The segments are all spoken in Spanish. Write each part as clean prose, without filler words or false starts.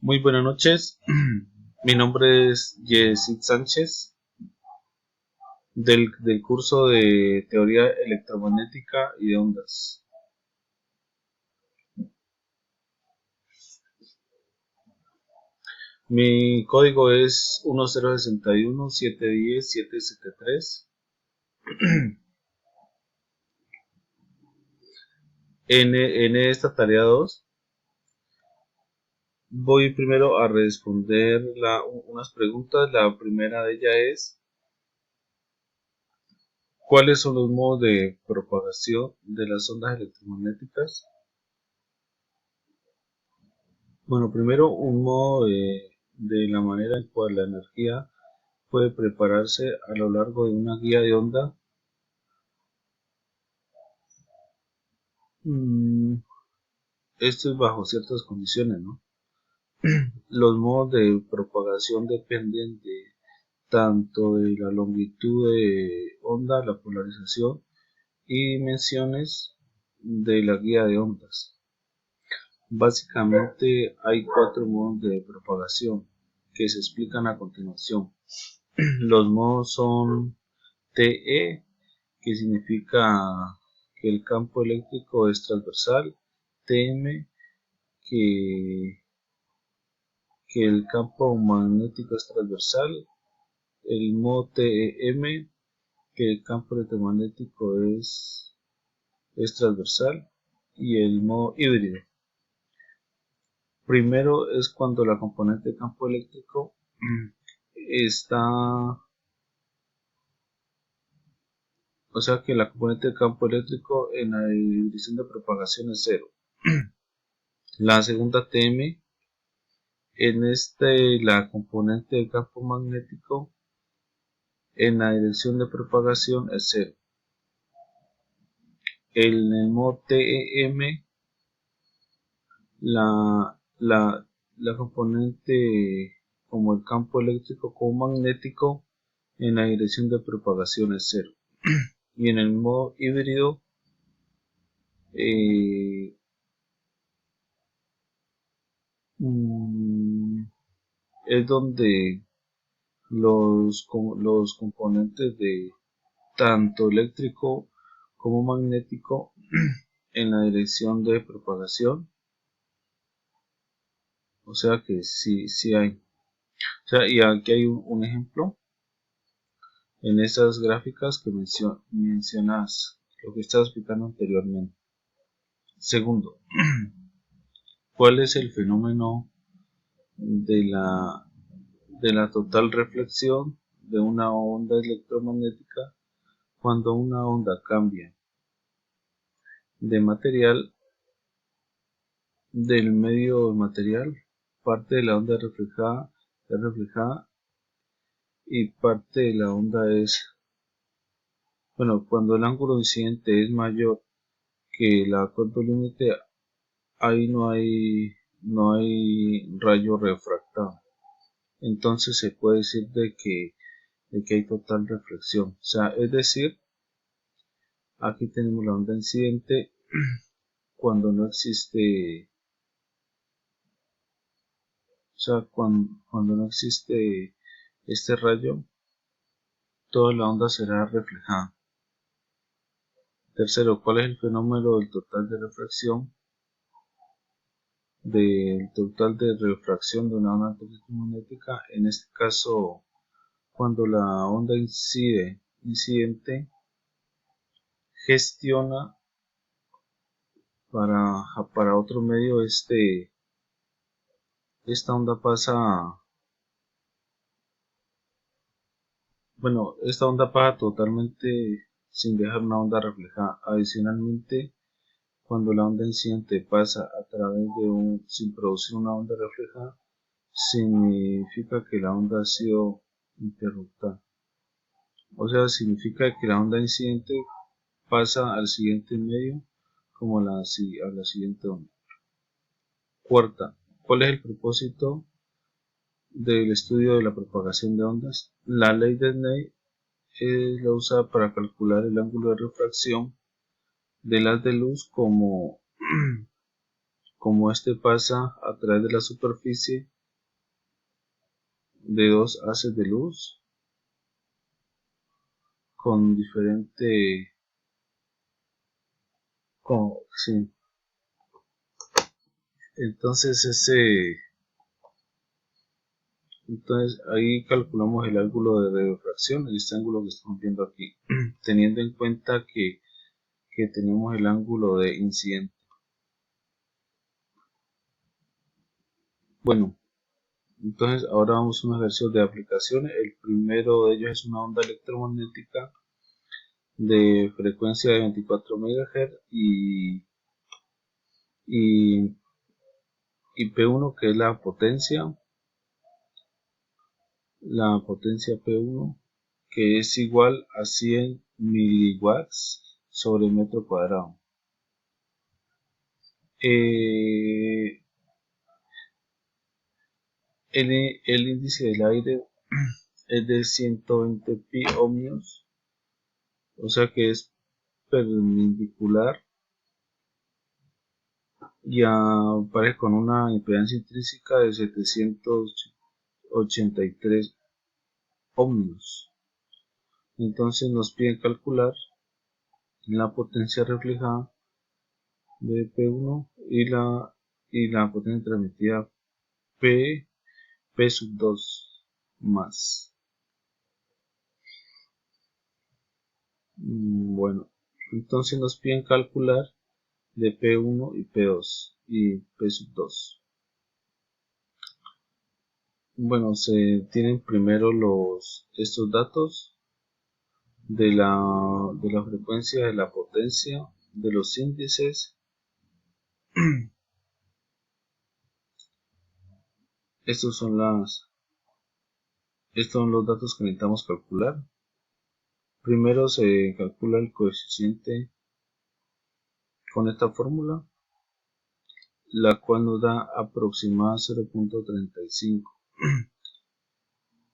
Muy buenas noches, mi nombre es Yesid Sánchez del curso de Teoría Electromagnética y de Ondas. Mi código es 1061-710-773. En esta tarea 2 voy primero a responder unas preguntas. La primera de ellas es: ¿cuáles son los modos de propagación de las ondas electromagnéticas? Bueno, primero un modo de la manera en cual la energía puede prepararse a lo largo de una guía de onda. Esto es bajo ciertas condiciones, ¿no? Los modos de propagación dependen de tanto de la longitud de onda, la polarización y dimensiones de la guía de ondas. Básicamente hay 4 modos de propagación que se explican a continuación. Los modos son TE, que significa que el campo eléctrico es transversal; TM, que el campo magnético es transversal; el modo TEM, que el campo electromagnético es transversal; y el modo híbrido. Primero es cuando la componente de campo eléctrico está, o sea que la componente de campo eléctrico en la dirección de propagación es 0. La segunda TM, la componente de campo magnético en la dirección de propagación es 0. En el modo TEM, la componente como el campo eléctrico como magnético en la dirección de propagación es 0. Y en el modo híbrido, es donde los componentes de tanto eléctrico como magnético en la dirección de propagación, o sea que sí hay. O sea, y aquí hay un ejemplo en esas gráficas que mencionas lo que estaba explicando anteriormente. Segundo, ¿cuál es el fenómeno de la total reflexión de una onda electromagnética cuando una onda cambia de material, del medio material? Parte de la onda es reflejada y parte de la onda cuando el ángulo incidente es mayor que la corto límite, ahí no hay rayo refractado. Entonces se puede decir de que hay total reflexión. O sea, es decir, aquí tenemos la onda incidente cuando no existe, o sea, cuando no existe este rayo, toda la onda será reflejada. Tercero, ¿cuál es el fenómeno del total de refracción? Del total de refracción de una onda electromagnética, en este caso, cuando la onda incidente gestiona para otro medio, esta onda pasa totalmente sin dejar una onda reflejada. Adicionalmente, cuando la onda incidente pasa a través sin producir una onda reflejada, significa que la onda ha sido interrupta. O sea, significa que la onda incidente pasa al siguiente medio como a la siguiente onda. Cuarta, ¿cuál es el propósito del estudio de la propagación de ondas? La ley de Snell es la usada para calcular el ángulo de refracción del haz de luz como este pasa a través de la superficie de dos haces de luz con diferente, sí. Entonces ahí calculamos el ángulo de refracción, este ángulo que estamos viendo aquí, teniendo en cuenta que tenemos el ángulo de incidente. Bueno, entonces ahora vamos a un ejercicio de aplicaciones. El primero de ellos es una onda electromagnética de frecuencia de 24 MHz y P1, que es la potencia P1, que es igual a 100 miliwatts sobre metro cuadrado. El índice del aire es de 120 pi ohmios, o sea que es perpendicular y aparece con una impedancia intrínseca de 783 ohmios. Entonces nos piden calcular la potencia reflejada de P1 y la potencia transmitida P sub 2 más. Bueno, entonces nos piden calcular de P1 y P2 y P sub 2. Bueno, se tienen primero estos datos de la frecuencia, de la potencia, de los índices. Estos son los datos que necesitamos calcular. Primero se calcula el coeficiente con esta fórmula, la cual nos da aproximada 0.35.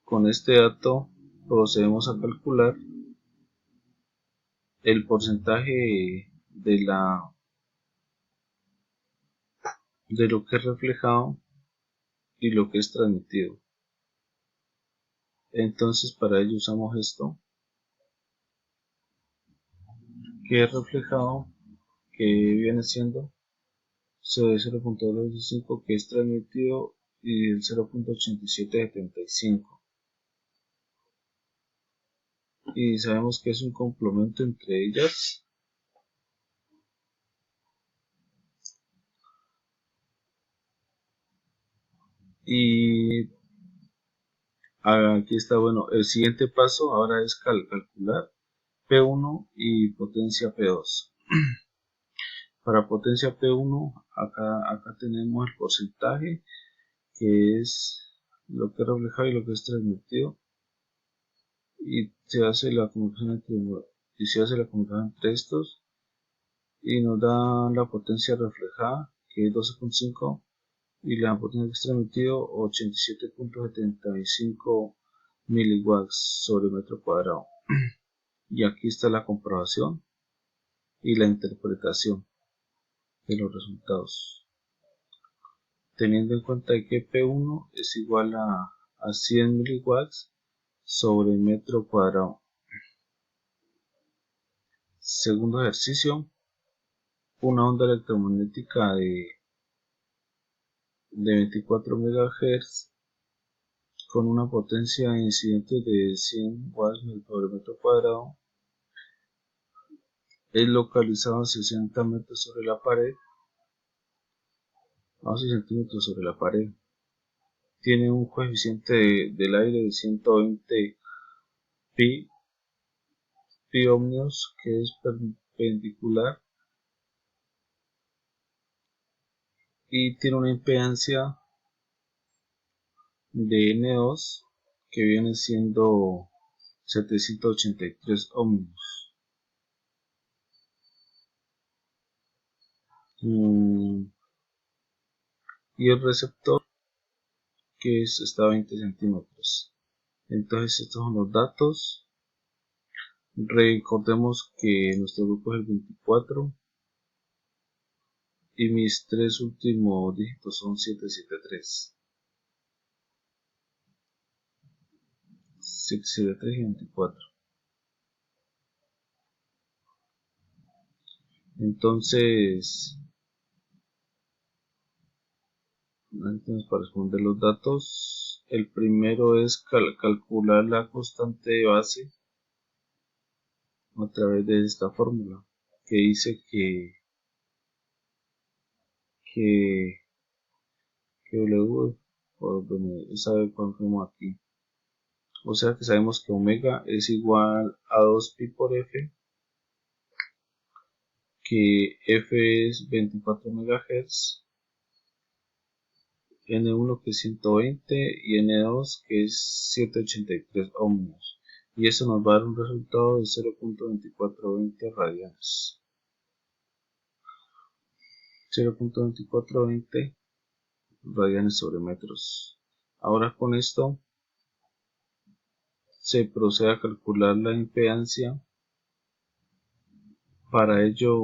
Con este dato procedemos a calcular el porcentaje de lo que es reflejado y lo que es transmitido. Entonces para ello usamos esto, que es reflejado, que viene siendo 0.225, que es transmitido, y el 0.8775. Y sabemos que es un complemento entre ellas. Y aquí está, bueno, el siguiente paso ahora es calcular P1 y potencia P2. Para potencia P1, acá tenemos el porcentaje, que es lo que es reflejado y lo que es transmitido, y se hace la conversión entre estos y nos da la potencia reflejada, que es 12.5, y la potencia que es transmitido 87.75 miliwatts sobre metro cuadrado. Y aquí está la comprobación y la interpretación de los resultados, teniendo en cuenta que P1 es igual a 100 miliwatts sobre metro cuadrado. Segundo ejercicio, una onda electromagnética de 24 MHz con una potencia incidente de 100 watts por metro cuadrado es localizado a 60 metros sobre la pared, a 6 centímetros sobre la pared. Tiene un coeficiente del aire de 120 pi ohmios, que es perpendicular, y tiene una impedancia de N2, que viene siendo 783 ohmios. Y el receptor, que está a 20 centímetros. Entonces estos son los datos. Recordemos que nuestro grupo es el 24 y mis tres últimos dígitos son 773. 73 y 24. Entonces para responder los datos, el primero es calcular la constante de base a través de esta fórmula que dice que W, bueno, sabe cuánto aquí. O sea que sabemos que omega es igual a 2pi por f, que f es 24 MHz, N1 que es 120 y N2 que es 783 ohmios. Y eso nos va a dar un resultado de 0.2420 radianes. 0.2420 radianes sobre metros. Ahora con esto se procede a calcular la impedancia. Para ello,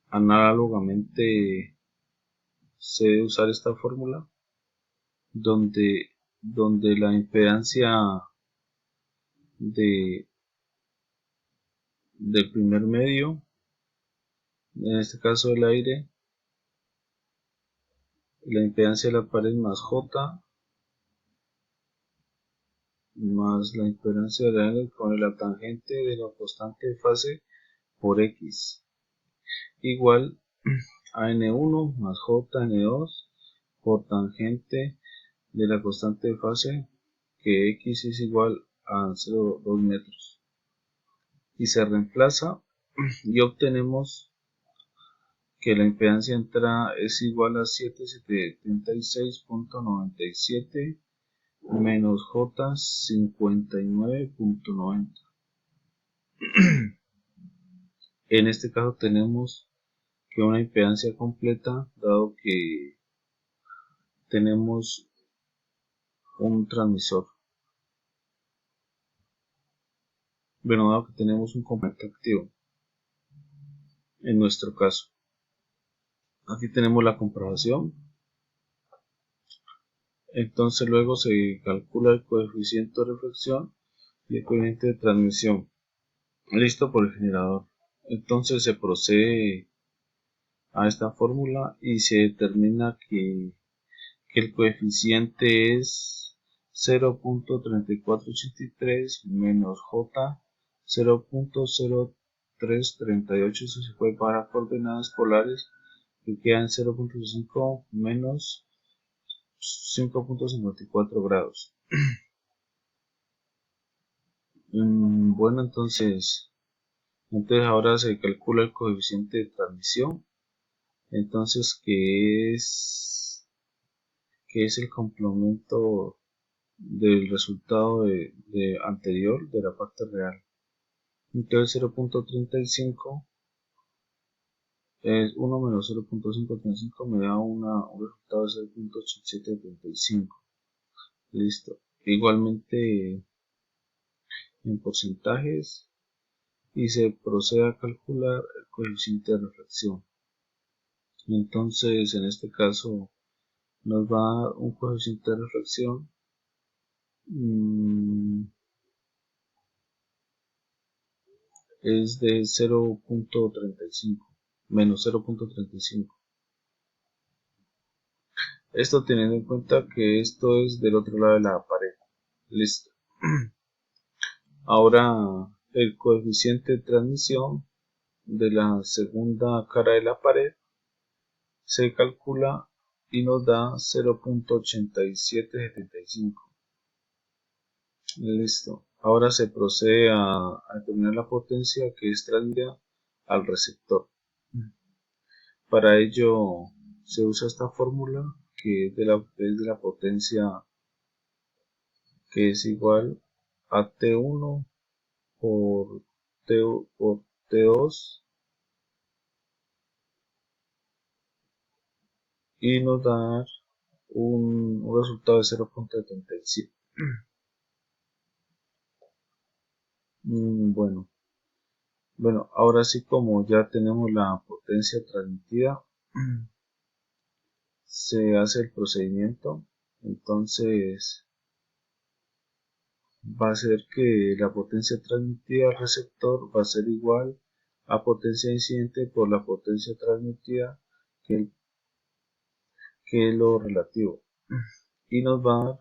análogamente se debe usar esta fórmula donde la impedancia del primer medio, en este caso el aire, la impedancia de la pared más J más la impedancia del aire con la tangente de la constante de fase por X igual a N1 más J N2 por tangente de la constante de fase, que X es igual a 0,2 metros, y se reemplaza y obtenemos que la impedancia de entrada es igual a 776.97 menos J 59.90. En este caso tenemos que una impedancia completa, dado que tenemos un transmisor, bueno, dado que tenemos un componente activo, en nuestro caso. Aquí tenemos la comprobación. Entonces luego se calcula el coeficiente de reflexión y el coeficiente de transmisión. Listo por el generador. Entonces se procede a esta fórmula y se determina que el coeficiente es 0.3483 menos J 0.0338. Eso se puede para coordenadas polares, que quedan 0.5 menos 5.54 grados. Bueno, entonces ahora se calcula el coeficiente de transmisión. Entonces, ¿qué es el complemento del resultado de anterior, de la parte real? Entonces 0.35 es 1 menos 0.535, me da un resultado de 0.8735. Listo. Igualmente en porcentajes, y se procede a calcular el coeficiente de reflexión. Entonces en este caso nos va a dar un coeficiente de reflexión es de 0.35 menos 0.35. Esto teniendo en cuenta que esto es del otro lado de la pared. Listo. Ahora el coeficiente de transmisión de la segunda cara de la pared se calcula y nos da 0.8775. Listo. Ahora se procede a determinar la potencia que es transmitida al receptor. Para ello se usa esta fórmula que es de la potencia, que es igual a T1 por T2, y nos da un resultado de 0.77. Bueno, ahora sí, como ya tenemos la potencia transmitida, se hace el procedimiento. Entonces va a ser que la potencia transmitida al receptor va a ser igual a potencia incidente por la potencia transmitida, que es lo relativo, y nos va a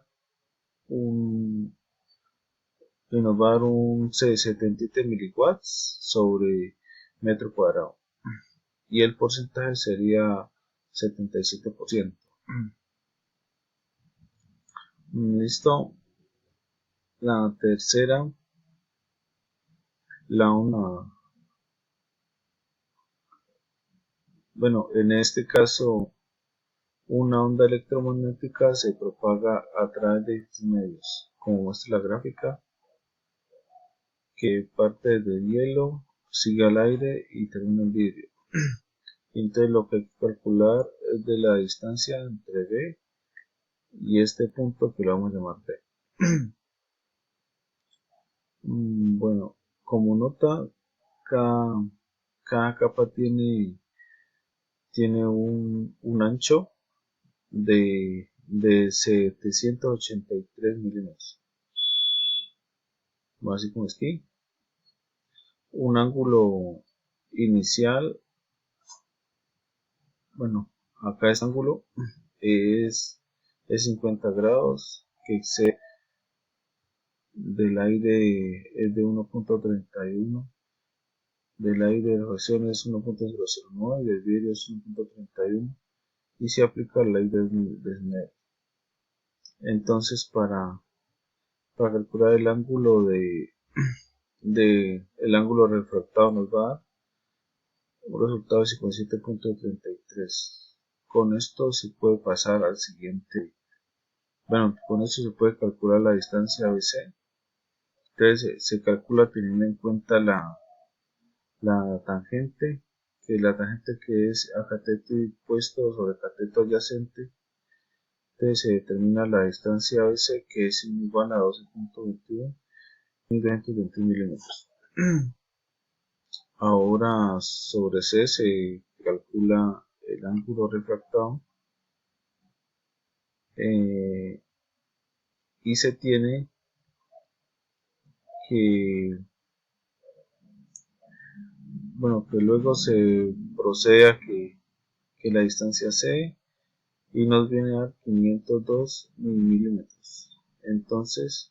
dar un C 77 miliwatts sobre metro cuadrado, y el porcentaje sería 77%. Listo. La tercera, en este caso, una onda electromagnética se propaga a través de estos medios, como muestra la gráfica, que parte del hielo, sigue al aire y termina en vidrio. Entonces lo que hay que calcular es de la distancia entre B y este punto, que lo vamos a llamar B. Bueno, como nota, cada capa tiene un ancho de 783 milímetros, así como aquí. Un ángulo inicial, acá este ángulo es 50 grados, que excede del aire es de 1.31, del aire de radiación es 1.009 y del vidrio es 1.31, y se aplica la ley de Snell. Entonces, para calcular el ángulo el ángulo refractado, nos va a dar un resultado de 57.33. Con esto se puede pasar al siguiente. Con esto se puede calcular la distancia ABC. Entonces se calcula teniendo en cuenta la tangente, que la tangente que es a cateto puesto sobre cateto adyacente. Entonces se determina la distancia ABC, que es igual a 12.21 y 221 milímetros. Ahora sobre C se calcula el ángulo refractado, y se tiene que luego se procede a que la distancia C, y nos viene a 502 milímetros. Entonces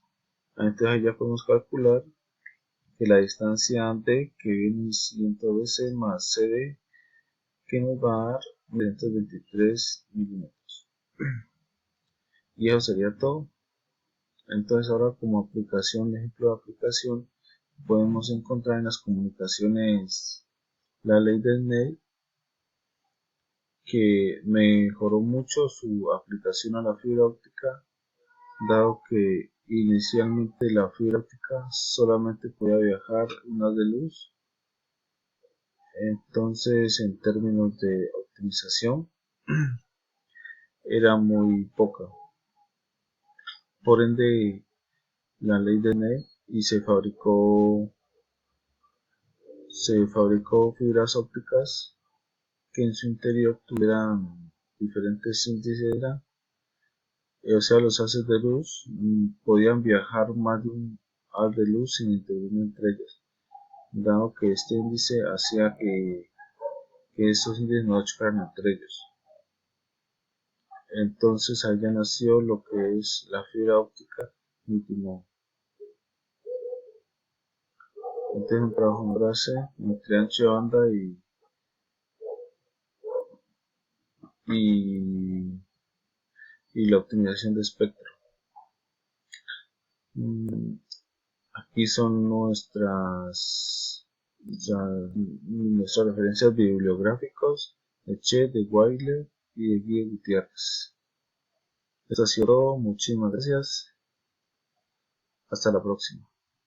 ya podemos calcular que la distancia D, que viene siendo BC más CD, que nos va a dar 223 milímetros. Y eso sería todo. Entonces ahora, como aplicación, ejemplo de aplicación, podemos encontrar en las comunicaciones la ley de Snell, que mejoró mucho su aplicación a la fibra óptica, dado que inicialmente la fibra óptica solamente podía viajar una de luz. Entonces, en términos de optimización, era muy poca. Por ende, la ley de Snell, y se fabricó fibras ópticas que en su interior tuvieran diferentes índices, o sea, los haces de luz podían viajar más de un haz de luz sin intervenir entre ellos, dado que este índice hacía que estos índices no chocaran entre ellos. Entonces allá nació lo que es la fibra óptica multimodo. Este es un trabajo en base entre ancho de banda y la optimización de espectro. Aquí son nuestras referencias bibliográficas de Che, de Weiler y de Guy Gutiérrez. Esto ha sido todo. Muchísimas gracias. Hasta la próxima.